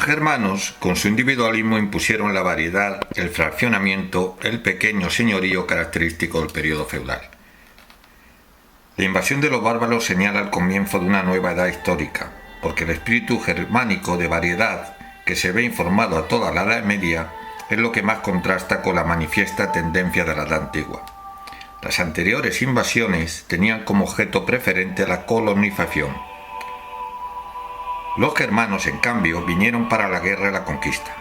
germanos, con su individualismo, impusieron la variedad, el fraccionamiento, el pequeño señorío característico del periodo feudal. La invasión de los bárbaros señala el comienzo de una nueva edad histórica, porque el espíritu germánico de variedad que se ve informado a toda la Edad Media es lo que más contrasta con la manifiesta tendencia de la Edad Antigua. Las anteriores invasiones tenían como objeto preferente la colonización. Los germanos, en cambio, vinieron para la guerra y la conquista.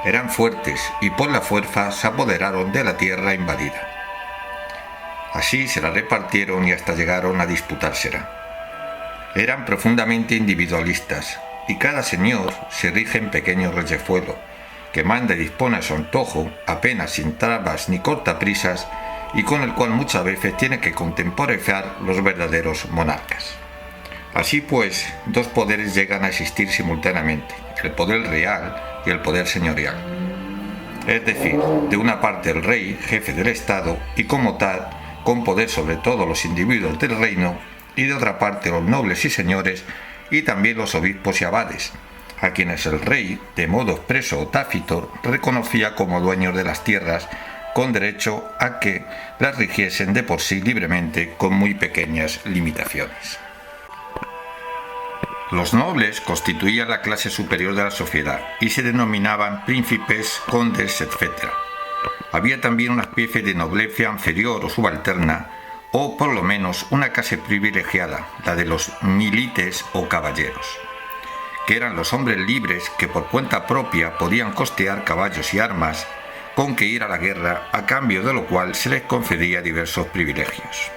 Eran fuertes y por la fuerza se apoderaron de la tierra invadida. Así se la repartieron y hasta llegaron a disputársela. Eran profundamente individualistas y cada señor se rige en pequeños reyezuelos, que manda y dispone a su antojo, apenas sin trabas ni cortaprisas, y con el cual muchas veces tiene que contemporizar los verdaderos monarcas. Así pues, dos poderes llegan a existir simultáneamente, el poder real y el poder señorial. Es decir, de una parte el rey, jefe del Estado, y como tal, con poder sobre todos los individuos del reino, y de otra parte los nobles y señores, y también los obispos y abades, a quienes el rey, de modo expreso o tácito, reconocía como dueños de las tierras, con derecho a que las rigiesen de por sí libremente, con muy pequeñas limitaciones. Los nobles constituían la clase superior de la sociedad y se denominaban príncipes, condes, etc. Había también una especie de nobleza inferior o subalterna, o por lo menos una clase privilegiada, la de los milites o caballeros, que eran los hombres libres que por cuenta propia podían costear caballos y armas con que ir a la guerra, a cambio de lo cual se les concedía diversos privilegios.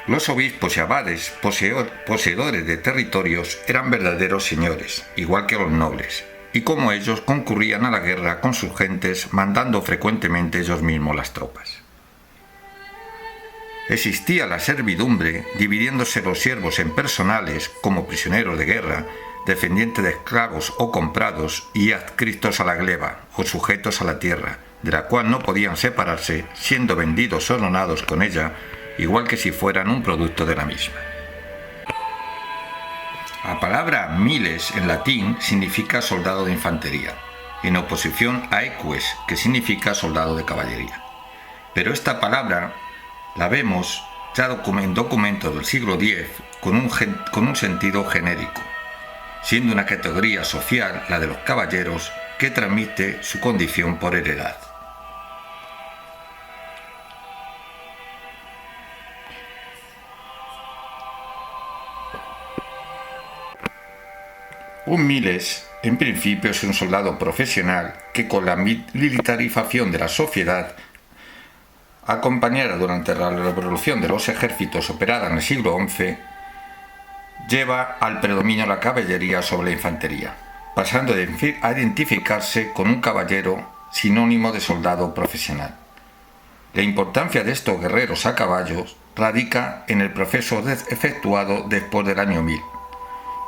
Los obispos y abades, poseedores de territorios, eran verdaderos señores, igual que los nobles, y como ellos concurrían a la guerra con sus gentes, mandando frecuentemente ellos mismos las tropas. Existía la servidumbre, dividiéndose los siervos en personales, como prisioneros de guerra, descendientes de esclavos o comprados, y adscritos a la gleba, o sujetos a la tierra, de la cual no podían separarse, siendo vendidos o donados con ella, igual que si fueran un producto de la misma. La palabra miles en latín significa soldado de infantería, en oposición a eques, que significa soldado de caballería. Pero esta palabra la vemos ya en documentos del siglo X con un sentido genérico, siendo una categoría social, la de los caballeros, que transmite su condición por heredad. Un miles, en principio, es un soldado profesional que con la militarización de la sociedad, acompañada durante la revolución de los ejércitos operada en el siglo XI, lleva al predominio la caballería sobre la infantería, pasando a identificarse con un caballero sinónimo de soldado profesional. La importancia de estos guerreros a caballos radica en el proceso efectuado después del año 1000.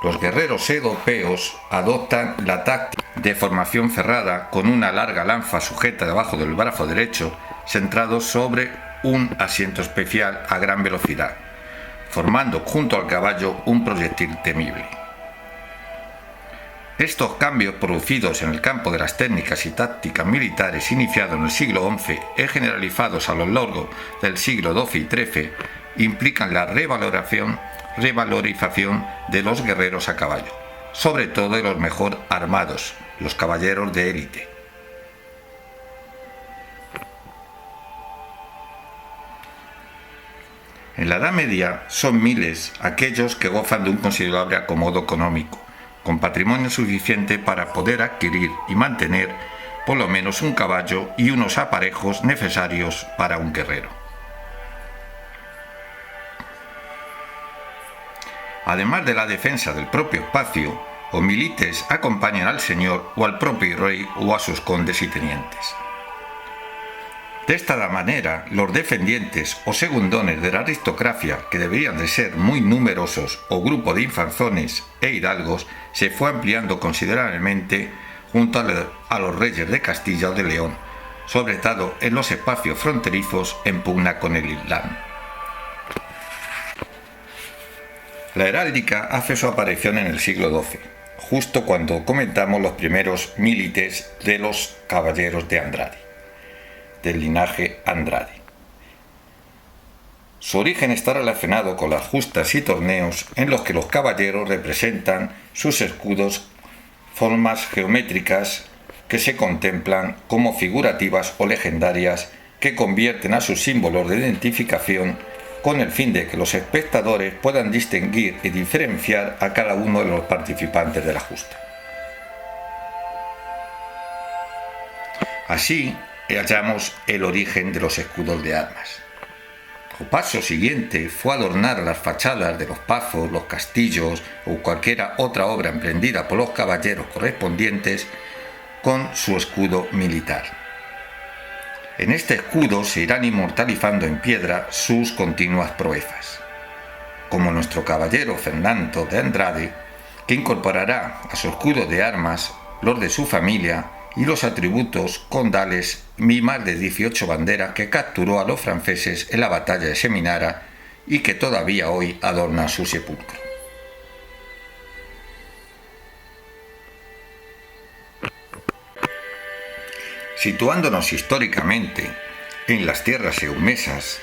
Los guerreros europeos adoptan la táctica de formación cerrada con una larga lanza sujeta debajo del brazo derecho, centrado sobre un asiento especial a gran velocidad, formando junto al caballo un proyectil temible. Estos cambios producidos en el campo de las técnicas y tácticas militares iniciados en el siglo XI y generalizados a lo largo del siglo XII y XIII implican la revalorización de los guerreros a caballo, sobre todo de los mejor armados, los caballeros de élite. En la Edad Media son miles aquellos que gozan de un considerable acomodo económico, con patrimonio suficiente para poder adquirir y mantener por lo menos un caballo y unos aparejos necesarios para un guerrero. Además de la defensa del propio espacio, los milites acompañan al señor o al propio rey o a sus condes y tenientes. De esta manera, los defendientes o segundones de la aristocracia, que deberían de ser muy numerosos, o grupo de infanzones e hidalgos, se fue ampliando considerablemente junto a los reyes de Castilla o de León, sobre todo en los espacios fronterizos en pugna con el Islam. La heráldica hace su aparición en el siglo XII, justo cuando comentamos los primeros milites de los caballeros de Andrade, del linaje Andrade. Su origen está relacionado con las justas y torneos en los que los caballeros representan sus escudos, formas geométricas que se contemplan como figurativas o legendarias, que convierten a sus símbolos de identificación con el fin de que los espectadores puedan distinguir y diferenciar a cada uno de los participantes de la justa. Así hallamos el origen de los escudos de armas. El paso siguiente fue adornar las fachadas de los pazos, los castillos o cualquier otra obra emprendida por los caballeros correspondientes con su escudo militar. En este escudo se irán inmortalizando en piedra sus continuas proezas, como nuestro caballero Fernando de Andrade, que incorporará a su escudo de armas los de su familia y los atributos condales y más de 18 banderas que capturó a los franceses en la batalla de Seminara y que todavía hoy adornan su sepulcro. Situándonos históricamente en las tierras eumesas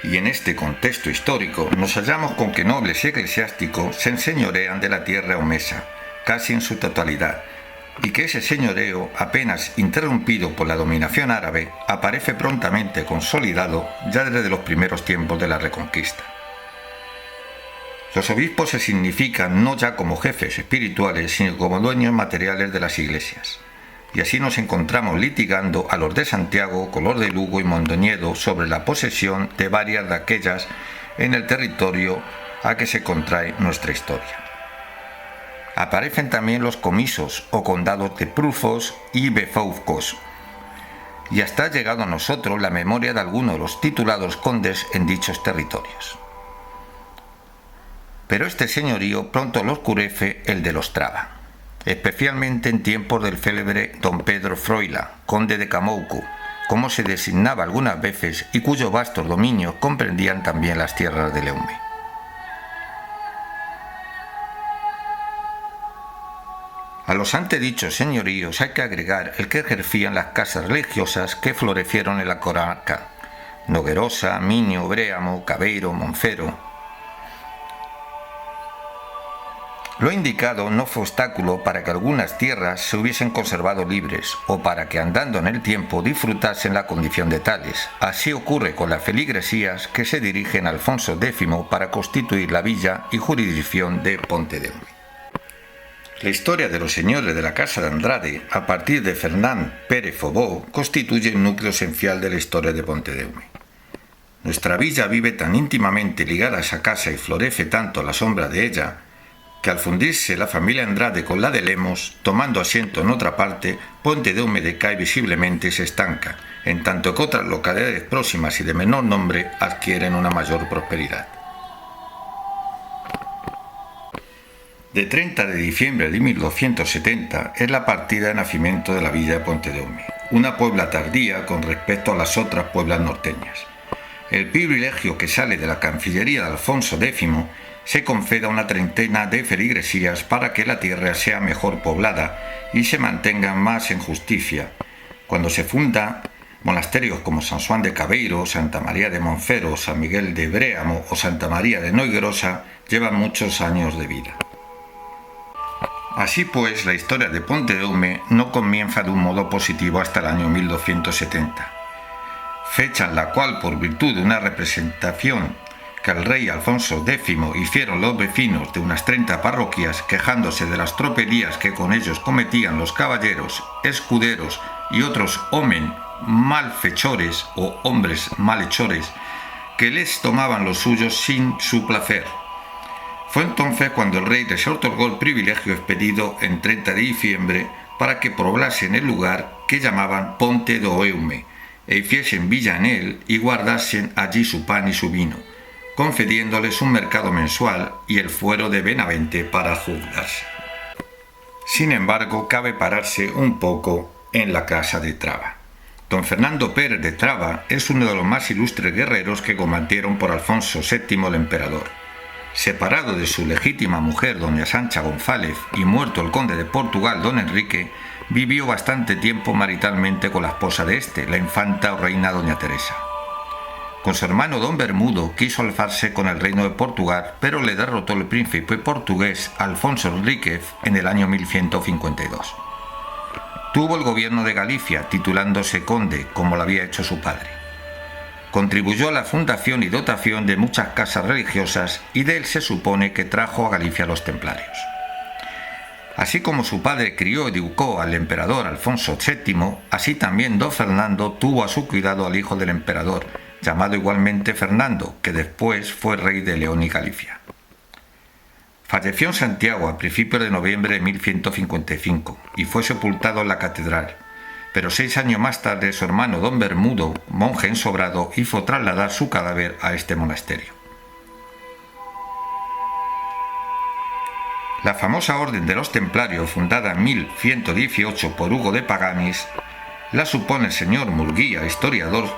y en este contexto histórico, nos hallamos con que nobles y eclesiásticos se enseñorean de la tierra eumesa, casi en su totalidad, y que ese señoreo, apenas interrumpido por la dominación árabe, aparece prontamente consolidado ya desde los primeros tiempos de la Reconquista. Los obispos se significan no ya como jefes espirituales, sino como dueños materiales de las iglesias. Y así nos encontramos litigando a los de Santiago, con los de Lugo y Mondoñedo sobre la posesión de varias de aquellas en el territorio a que se contrae nuestra historia. Aparecen también los comisos o condados de Prufos y Befauzcos, y hasta ha llegado a nosotros la memoria de algunos de los titulados condes en dichos territorios. Pero este señorío pronto lo oscurece el de los Traba, especialmente en tiempos del célebre don Pedro Froila, conde de Camouco, como se designaba algunas veces, y cuyos vastos dominios comprendían también las tierras de Leume. A los antedichos señoríos hay que agregar el que ejercían las casas religiosas que florecieron en la comarca: Noguerosa, Minio, Bréamo, Cabeiro, Monfero. Lo indicado no fue obstáculo para que algunas tierras se hubiesen conservado libres o para que andando en el tiempo disfrutasen la condición de tales. Así ocurre con las feligresías que se dirigen a Alfonso X para constituir la villa y jurisdicción de Pontedeume. La historia de los señores de la Casa de Andrade, a partir de Fernán Pérez Fobó, constituye un núcleo esencial de la historia de Pontedeume. Nuestra villa vive tan íntimamente ligada a esa casa y florece tanto a la sombra de ella, que al fundirse la familia Andrade con la de Lemos, tomando asiento en otra parte, Pontedeume decae visiblemente y se estanca, en tanto que otras localidades próximas y de menor nombre adquieren una mayor prosperidad. De 30 de diciembre de 1270 es la partida de nacimiento de la villa de Pontedeume, una puebla tardía con respecto a las otras pueblas norteñas. El privilegio que sale de la Cancillería de Alfonso X se concede a una treintena de feligresías para que la tierra sea mejor poblada y se mantenga más en justicia. Cuando se funda, monasterios como San Juan de Cabeiro, Santa María de Monfero, San Miguel de Bréamo o Santa María de Noguerosa llevan muchos años de vida. Así pues, la historia de Pontedeume no comienza de un modo positivo hasta el año 1270, fecha en la cual, por virtud de una representación que al rey Alfonso X hicieron los vecinos de unas 30 parroquias, quejándose de las tropelías que con ellos cometían los caballeros, escuderos y otros malfechores o hombres malhechores, que les tomaban los suyos sin su placer. Fue entonces cuando el rey les otorgó el privilegio expedido en 30 de diciembre para que poblasen el lugar que llamaban Pontedeume, e hiciesen villa en él y guardasen allí su pan y su vino, concediéndoles un mercado mensual y el fuero de Benavente para juzgarse. Sin embargo, cabe pararse un poco en la casa de Traba. Don Fernando Pérez de Traba es uno de los más ilustres guerreros que combatieron por Alfonso VII el emperador. Separado de su legítima mujer, doña Sancha González, y muerto el conde de Portugal, don Enrique, vivió bastante tiempo maritalmente con la esposa de este, la infanta o reina doña Teresa. Con su hermano don Bermudo quiso alzarse con el reino de Portugal, pero le derrotó el príncipe portugués Alfonso Enríquez en el año 1152. Tuvo el gobierno de Galicia, titulándose conde, como lo había hecho su padre. Contribuyó a la fundación y dotación de muchas casas religiosas y de él se supone que trajo a Galicia a los templarios. Así como su padre crió y educó al emperador Alfonso VII, así también don Fernando tuvo a su cuidado al hijo del emperador, llamado igualmente Fernando, que después fue rey de León y Galicia. Falleció en Santiago a principios de noviembre de 1155 y fue sepultado en la catedral, pero 6 años más tarde su hermano don Bermudo, monje ensobrado, hizo trasladar su cadáver a este monasterio. La famosa Orden de los Templarios, fundada en 1118 por Hugo de Paganis, la supone el señor Murguía, historiador,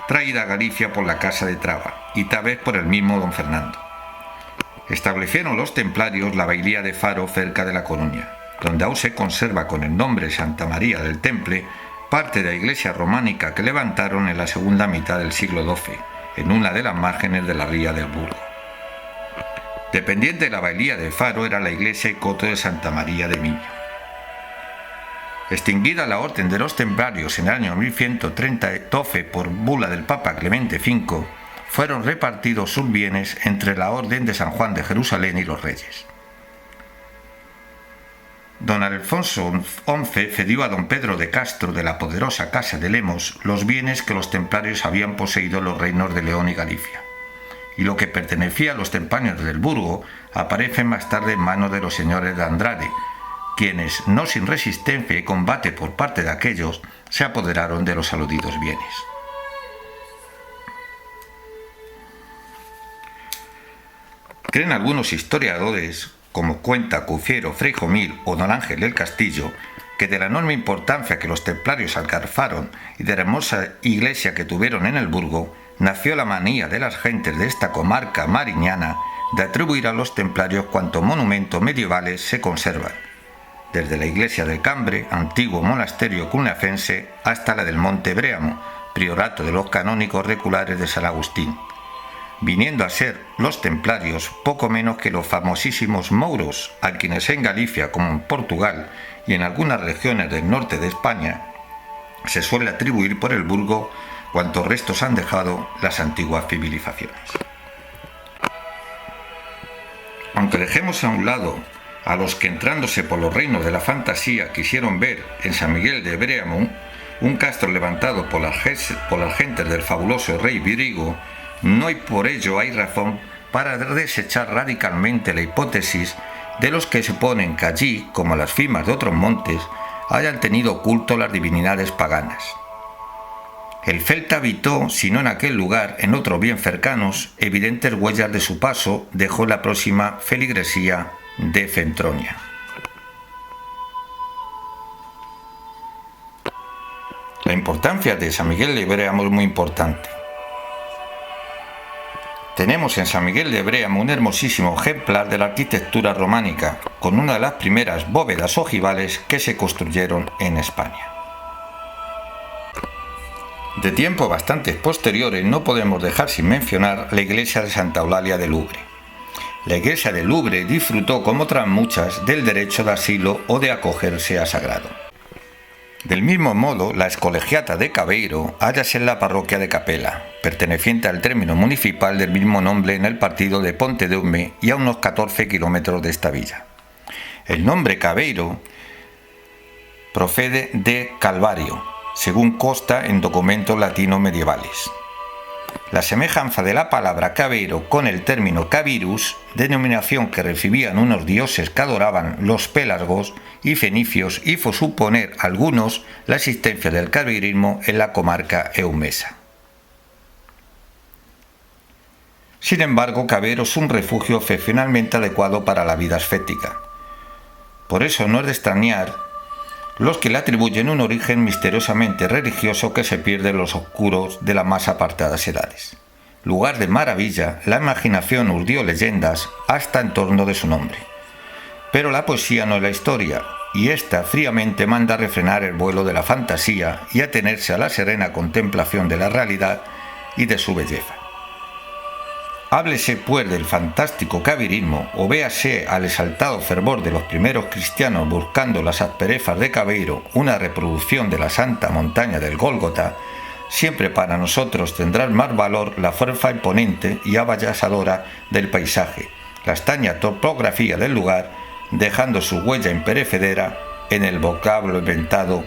traída a Galicia por la Casa de Traba, y tal vez por el mismo don Fernando. Establecieron los templarios la bailía de Faro cerca de La Coruña, donde aún se conserva con el nombre Santa María del Temple parte de la iglesia románica que levantaron en la segunda mitad del siglo XII, en una de las márgenes de la ría del Burgo. Dependiente de la bailía de Faro era la iglesia y coto de Santa María de Miño. Extinguida la Orden de los Templarios en el año 1112 por bula del Papa Clemente V, fueron repartidos sus bienes entre la Orden de San Juan de Jerusalén y los reyes. Don Alfonso XI cedió a don Pedro de Castro de la poderosa Casa de Lemos los bienes que los templarios habían poseído en los reinos de León y Galicia, y lo que pertenecía a los templarios del Burgo aparece más tarde en manos de los señores de Andrade, quienes, no sin resistencia y combate por parte de aquellos, se apoderaron de los aludidos bienes. Creen algunos historiadores, como cuenta Cufiero, Frei Jomil o don Ángel del Castillo, que de la enorme importancia que los templarios alcanzaron y de la hermosa iglesia que tuvieron en el Burgo, nació la manía de las gentes de esta comarca mariñana de atribuir a los templarios cuantos monumentos medievales se conservan, desde la iglesia del Cambre, antiguo monasterio cluniacense, hasta la del Monte Bréamo, priorato de los canónicos regulares de San Agustín, viniendo a ser los templarios poco menos que los famosísimos mouros, a quienes en Galicia como en Portugal y en algunas regiones del norte de España se suele atribuir por el Burgo cuantos restos han dejado las antiguas civilizaciones. Aunque dejemos a un lado a los que entrándose por los reinos de la fantasía quisieron ver en San Miguel de Bréamo un castro levantado por las gentes del fabuloso rey Virigo, no hay por ello hay razón para desechar radicalmente la hipótesis de los que suponen que allí, como las cimas de otros montes, hayan tenido culto las divinidades paganas. El celta habitó, si no en aquel lugar, en otros bien cercanos, evidentes huellas de su paso dejó la próxima feligresía de Centronia. La importancia de San Miguel de Bréamo es muy importante. Tenemos en San Miguel de Bréamo un hermosísimo ejemplar de la arquitectura románica, con una de las primeras bóvedas ojivales que se construyeron en España. De tiempos bastante posteriores no podemos dejar sin mencionar la iglesia de Santa Eulalia de Louvre. La iglesia de Louvre disfrutó, como otras muchas, del derecho de asilo o de acogerse a sagrado. Del mismo modo, la excolegiata de Cabeiro hállase en la parroquia de Capela, perteneciente al término municipal del mismo nombre en el partido de Pontedeume y a unos 14 kilómetros de esta villa. El nombre Cabeiro procede de Calvario, según consta en documentos latinos medievales. La semejanza de la palabra cabeiro con el término cabirus, denominación que recibían unos dioses que adoraban los pelasgos y fenicios, hizo suponer a algunos la existencia del cabeirismo en la comarca eumesa. Sin embargo, Cabeiro es un refugio excepcionalmente adecuado para la vida ascética. Por eso no es de extrañar los que le atribuyen un origen misteriosamente religioso que se pierde en los oscuros de las más apartadas edades. lugar de maravilla, la imaginación urdió leyendas hasta en torno de su nombre. Pero la poesía no es la historia, y ésta fríamente manda a refrenar el vuelo de la fantasía y atenerse a la serena contemplación de la realidad y de su belleza. Háblese pues del fantástico cavirismo o véase al exaltado fervor de los primeros cristianos buscando las asperezas de Cabeiro, una reproducción de la santa montaña del Gólgota, siempre para nosotros tendrá más valor la fuerza imponente y avasalladora del paisaje, la extraña topografía del lugar, dejando su huella imperecedera en el vocablo inventado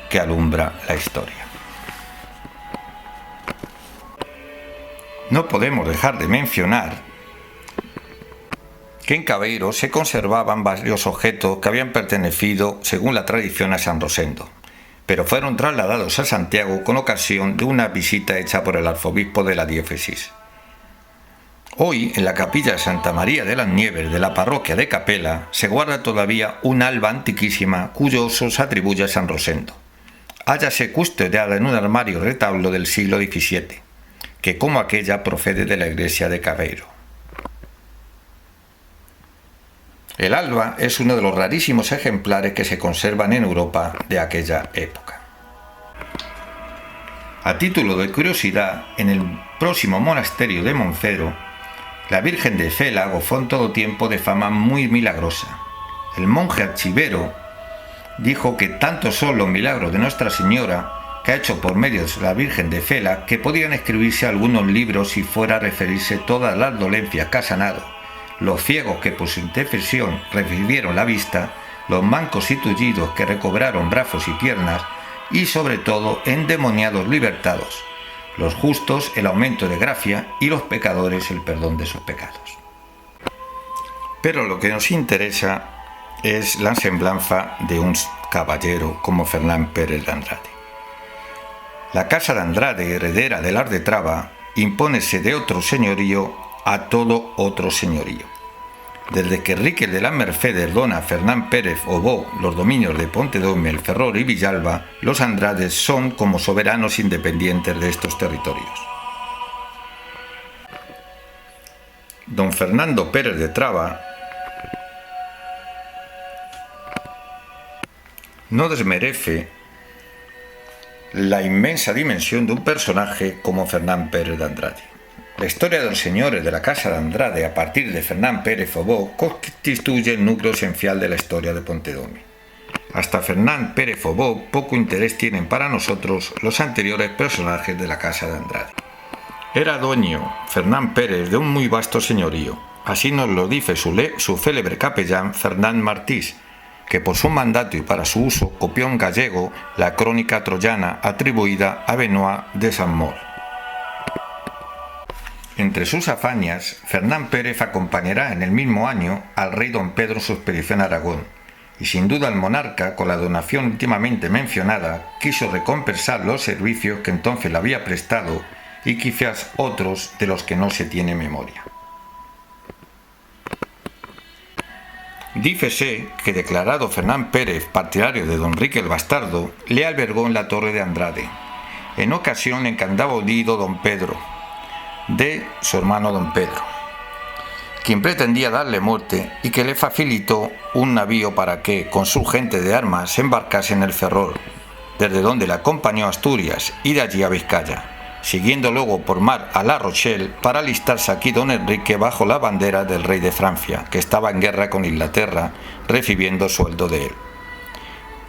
que alumbra la historia. No podemos dejar de mencionar que en Cabeiro se conservaban varios objetos que habían pertenecido, según la tradición, a San Rosendo, pero fueron trasladados a Santiago con ocasión de una visita hecha por el arzobispo de la diócesis. Hoy, en la capilla de Santa María de las Nieves de la parroquia de Capela, se guarda todavía un alba antiquísima cuyo uso se atribuye a San Rosendo. Hállase custodiada en un armario retablo del siglo XVII, que como aquella procede de la iglesia de Cabeiro. El alba es uno de los rarísimos ejemplares que se conservan en Europa de aquella época. A título de curiosidad, en el próximo monasterio de Moncero, la Virgen de Fela gozó en todo tiempo de fama muy milagrosa. El monje archivero dijo que tantos son los milagros de Nuestra Señora que ha hecho por medio de la Virgen de Fela, que podían escribirse algunos libros si fuera a referirse todas las dolencias que ha sanado, los ciegos que por su intercesión recibieron la vista, los mancos y tullidos que recobraron brazos y piernas, y sobre todo endemoniados libertados, los justos el aumento de gracia y los pecadores el perdón de sus pecados. Pero lo que nos interesa es la semblanza de un caballero como Fernán Pérez de Andrade. La casa de Andrade, heredera del Ars de Traba, impónese de otro señorío a todo otro señorío. Desde que Enrique de las Mercedes dona a Fernán Pérez Obó los dominios de Pontedome, El Ferrol y Villalba, los Andrades son como soberanos independientes de estos territorios. Don Fernando Pérez de Traba no desmerece la inmensa dimensión de un personaje como Fernán Pérez de Andrade. La historia de los señores de la Casa de Andrade a partir de Fernán Pérez Obó constituye el núcleo esencial de la historia de Pontedome. Hasta Fernán Pérez Obó poco interés tienen para nosotros los anteriores personajes de la Casa de Andrade. Era dueño Fernán Pérez de un muy vasto señorío, así nos lo dice su célebre capellán Fernán Martís, que por su mandato y para su uso copió en gallego la crónica troyana atribuida a Benoit de Saint-Maur. Entre sus hazañas, Fernán Pérez acompañará en el mismo año al rey don Pedro en su expedición a Aragón, y sin duda el monarca, con la donación últimamente mencionada, quiso recompensar los servicios que entonces le había prestado y quizás otros de los que no se tiene memoria. Dícese que, declarado Fernán Pérez partidario de don Enrique el Bastardo, le albergó en la Torre de Andrade, en ocasión en que andaba hundido don Pedro, de su hermano don Pedro, quien pretendía darle muerte, y que le facilitó un navío para que, con su gente de armas, se embarcase en el Ferrol, desde donde le acompañó a Asturias y de allí a Vizcaya, siguiendo luego por mar a La Rochelle para alistarse aquí don Enrique bajo la bandera del rey de Francia, que estaba en guerra con Inglaterra, recibiendo sueldo de él.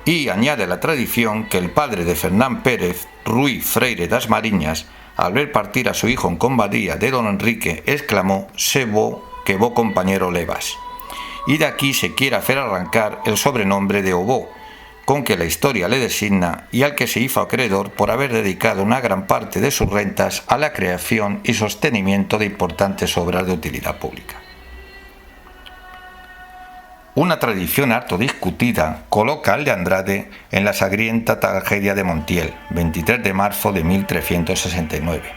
Y añade la tradición que el padre de Fernán Pérez, Ruy Freire das Mariñas, al ver partir a su hijo en combadía de don Enrique, exclamó: «Se vó, que vó compañero levas». Y de aquí se quiere hacer arrancar el sobrenombre de Obó, con que la historia le designa, y al que se hizo acreedor por haber dedicado una gran parte de sus rentas a la creación y sostenimiento de importantes obras de utilidad pública. Una tradición harto discutida coloca al de Andrade en la sangrienta tragedia de Montiel, 23 de marzo de 1369,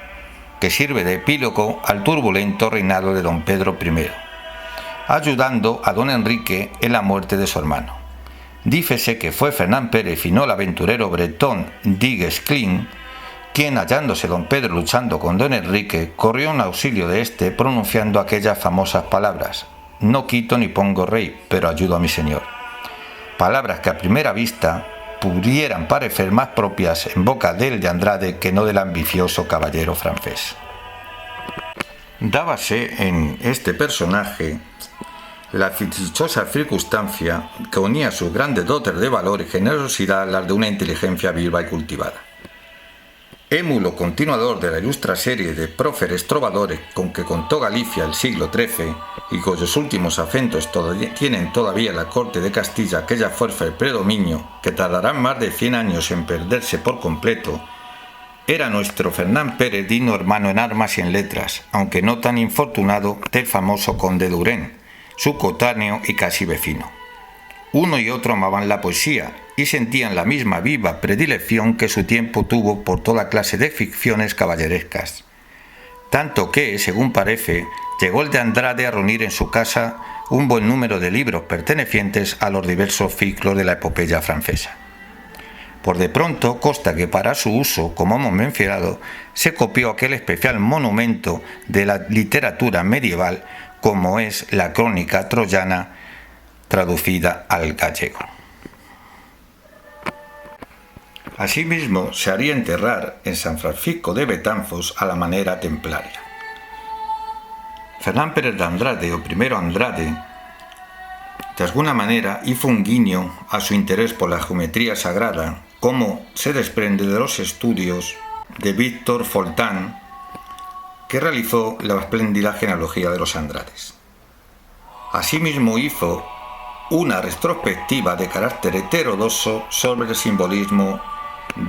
que sirve de epílogo al turbulento reinado de don Pedro I, ayudando a don Enrique en la muerte de su hermano. Dícese que fue Fernán Pérez y no el aventurero bretón Digues Clin quien, hallándose don Pedro luchando con don Enrique, corrió en auxilio de éste pronunciando aquellas famosas palabras: no quito ni pongo rey, pero ayudo a mi señor. Palabras que a primera vista pudieran parecer más propias en boca del de Andrade que no del ambicioso caballero francés. Dábase en este personaje la dichosa circunstancia que unía sus grandes dotes de valor y generosidad a las de una inteligencia viva y cultivada. Émulo continuador de la ilustre serie de próceres trovadores con que contó Galicia el siglo XIII y cuyos últimos acentos tienen todavía la corte de Castilla aquella fuerza de predominio que tardarán más de 100 años en perderse por completo, era nuestro Fernán Pérez, digno hermano en armas y en letras, aunque no tan infortunado, del famoso conde de Urén, su coetáneo y casi vecino. Uno y otro amaban la poesía y sentían la misma viva predilección que su tiempo tuvo por toda clase de ficciones caballerescas. Tanto que, según parece, llegó el de Andrade a reunir en su casa un buen número de libros pertenecientes a los diversos ciclos de la epopeya francesa. Por de pronto consta que para su uso, como hemos mencionado, se copió aquel especial monumento de la literatura medieval como es la Crónica Troyana traducida al gallego. Asimismo, se haría enterrar en San Francisco de Betanzos a la manera templaria. Fernán Pérez de Andrade, o primero Andrade, de alguna manera hizo un guiño a su interés por la geometría sagrada, como se desprende de los estudios de Víctor Foltán, que realizó la espléndida genealogía de los Andrades. Asimismo hizo una retrospectiva de carácter heterodoxo sobre el simbolismo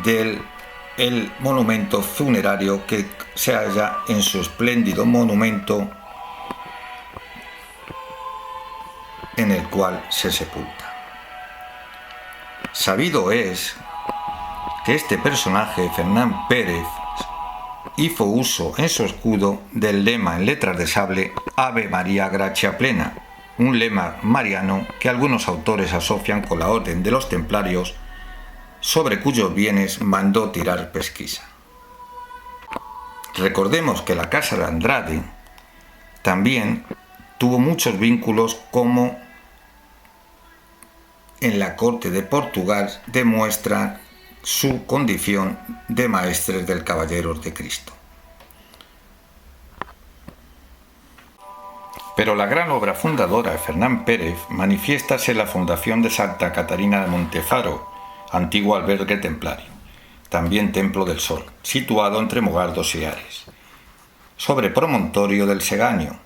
del monumento funerario que se halla en su espléndido monumento en el cual se sepulta. Sabido es que este personaje, Fernán Pérez, hizo uso en su escudo del lema en letras de sable Ave María Gracia Plena, un lema mariano que algunos autores asocian con la orden de los templarios, sobre cuyos bienes mandó tirar pesquisa. Recordemos que la casa de Andrade también tuvo muchos vínculos, como en la corte de Portugal demuestra su condición de maestres del Caballeros de Cristo. Pero la gran obra fundadora de Fernán Pérez manifiéstase en la fundación de Santa Catarina de Montefaro, antiguo albergue templario, también Templo del Sol, situado entre Mogardos y Ares, sobre promontorio del Segaño,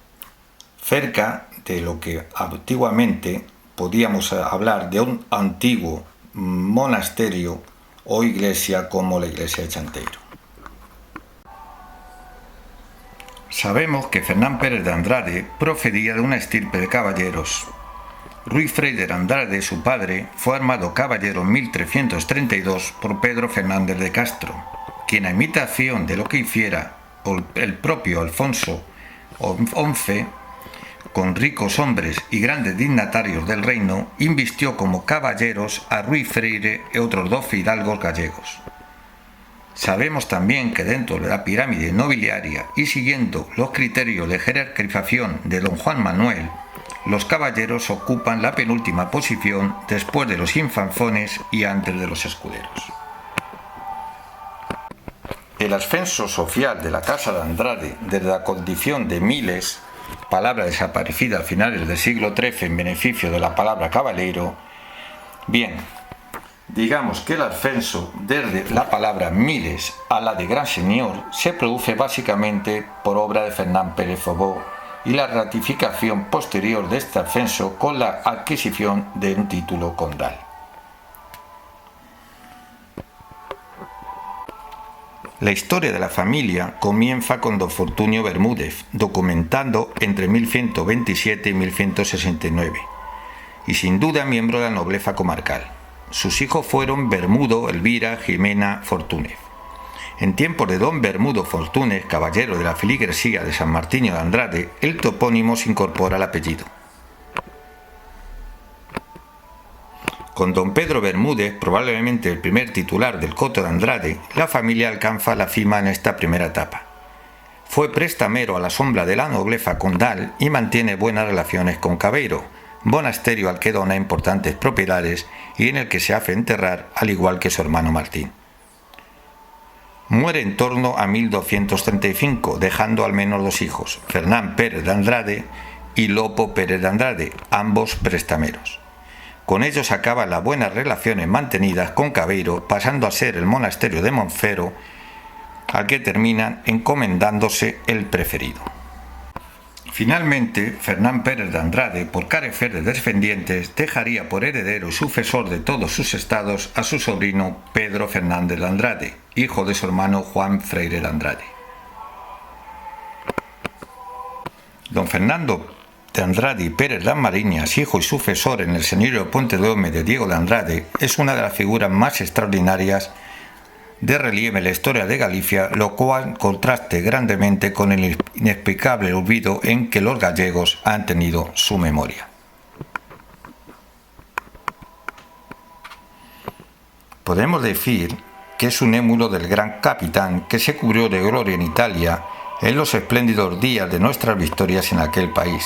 cerca de lo que antiguamente podíamos hablar de un antiguo monasterio o iglesia como la iglesia de Chanteiro. Sabemos que Fernán Pérez de Andrade procedía de una estirpe de caballeros. Ruy Frei de Andrade, su padre, fue armado caballero en 1332 por Pedro Fernández de Castro, quien a imitación de lo que hiciera el propio Alfonso XI, con ricos hombres y grandes dignatarios del reino, invistió como caballeros a Ruy Freire y otros 12 hidalgos gallegos. Sabemos también que dentro de la pirámide nobiliaria y siguiendo los criterios de jerarquización de don Juan Manuel, los caballeros ocupan la penúltima posición después de los infanzones y antes de los escuderos. El ascenso social de la Casa de Andrade desde la condición de miles, palabra desaparecida a finales del siglo XIII en beneficio de la palabra caballero, bien, digamos que el ascenso desde la palabra miles a la de gran señor se produce básicamente por obra de Fernán Pérez Obó y la ratificación posterior de este ascenso con la adquisición de un título condal. La historia de la familia comienza con don Fortunio Bermúdez, documentando entre 1127 y 1169, y sin duda miembro de la nobleza comarcal. Sus hijos fueron Bermudo, Elvira, Jimena, Fortúnez. En tiempos de don Bermudo Fortúnez, caballero de la feligresía de San Martiño de Andrade, el topónimo se incorpora al apellido. Con don Pedro Bermúdez, probablemente el primer titular del Coto de Andrade, la familia alcanza la cima en esta primera etapa. Fue prestamero a la sombra de la nobleza condal y mantiene buenas relaciones con Cabeiro, monasterio al que dona importantes propiedades y en el que se hace enterrar, al igual que su hermano Martín. Muere en torno a 1235, dejando al menos 2 hijos, Fernán Pérez de Andrade y Lopo Pérez de Andrade, ambos prestameros. Con ellos acaban las buenas relaciones mantenidas con Cabeiro, pasando a ser el monasterio de Monfero, al que terminan encomendándose el preferido. Finalmente, Fernán Pérez de Andrade, por carecer de descendientes, dejaría por heredero y sucesor de todos sus estados a su sobrino Pedro Fernández de Andrade, hijo de su hermano Juan Freire de Andrade. Don Fernando de Andrade y Pérez de Mariñas, hijo y sucesor en el señorío de Puentedóme de Diego de Andrade, es una de las figuras más extraordinarias de relieve en la historia de Galicia, lo cual contraste grandemente con el inexplicable olvido en que los gallegos han tenido su memoria. Podemos decir que es un émulo del gran capitán que se cubrió de gloria en Italia en los espléndidos días de nuestras victorias en aquel país.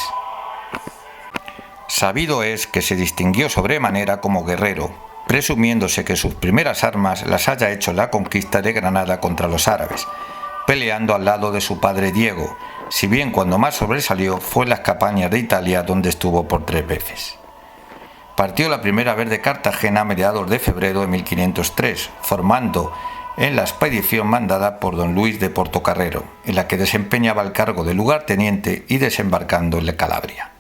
Sabido es que se distinguió sobremanera como guerrero, presumiéndose que sus primeras armas las haya hecho en la conquista de Granada contra los árabes, peleando al lado de su padre Diego, si bien cuando más sobresalió fue en las campañas de Italia, donde estuvo por 3 veces. Partió la primera vez de Cartagena a mediados de febrero de 1503, formando en la expedición mandada por don Luis de Portocarrero, en la que desempeñaba el cargo de lugarteniente y desembarcando en la Calabria.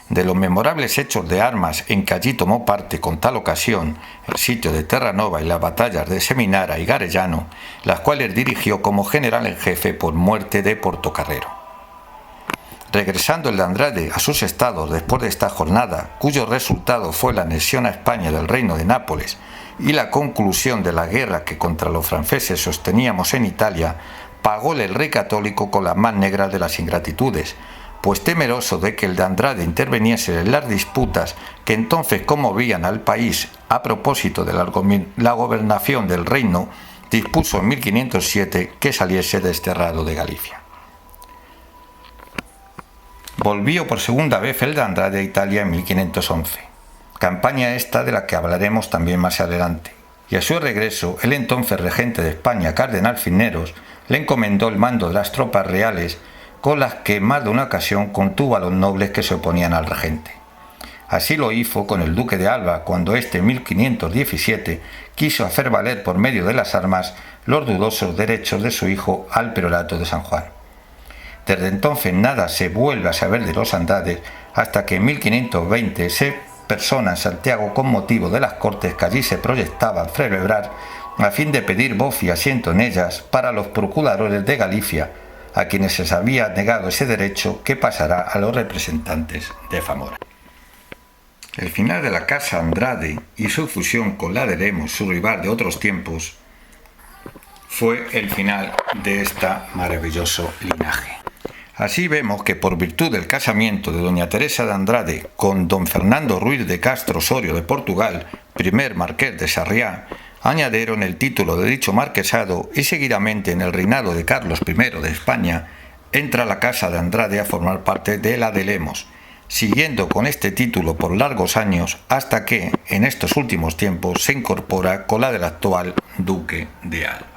De los memorables hechos de armas en que allí tomó parte con tal ocasión, el sitio de Terranova y las batallas de Seminara y Garellano, las cuales dirigió como general en jefe por muerte de Portocarrero. Regresando el de Andrade a sus estados después de esta jornada, cuyo resultado fue la anexión a España del reino de Nápoles y la conclusión de la guerra que contra los franceses sosteníamos en Italia, pagóle el rey católico con las más negras de las ingratitudes, pues temeroso de que el de Andrade interviniese en las disputas que entonces conmovían al país a propósito de la gobernación del reino, dispuso en 1507 que saliese desterrado de Galicia. Volvió por segunda vez el de Andrade a Italia en 1511, campaña esta de la que hablaremos también más adelante, y a su regreso el entonces regente de España, Cardenal Cisneros, le encomendó el mando de las tropas reales, con las que más de una ocasión contuvo a los nobles que se oponían al regente. Así lo hizo con el duque de Alba cuando éste en 1517 quiso hacer valer por medio de las armas los dudosos derechos de su hijo al priorato de San Juan. Desde entonces nada se vuelve a saber de los Andrades hasta que en 1520 se persona en Santiago con motivo de las cortes que allí se proyectaban celebrar a fin de pedir voz y asiento en ellas para los procuradores de Galicia, a quienes se les había negado ese derecho que pasará a los representantes de Zamora. El final de la casa Andrade y su fusión con la de Lemos, su rival de otros tiempos, fue el final de este maravilloso linaje. Así vemos que por virtud del casamiento de doña Teresa de Andrade con don Fernando Ruiz de Castro Osorio de Portugal, primer marqués de Sarriá, añadieron el título de dicho marquesado y seguidamente en el reinado de Carlos I de España entra la casa de Andrade a formar parte de la de Lemos, siguiendo con este título por largos años hasta que en estos últimos tiempos se incorpora con la del actual duque de Alba.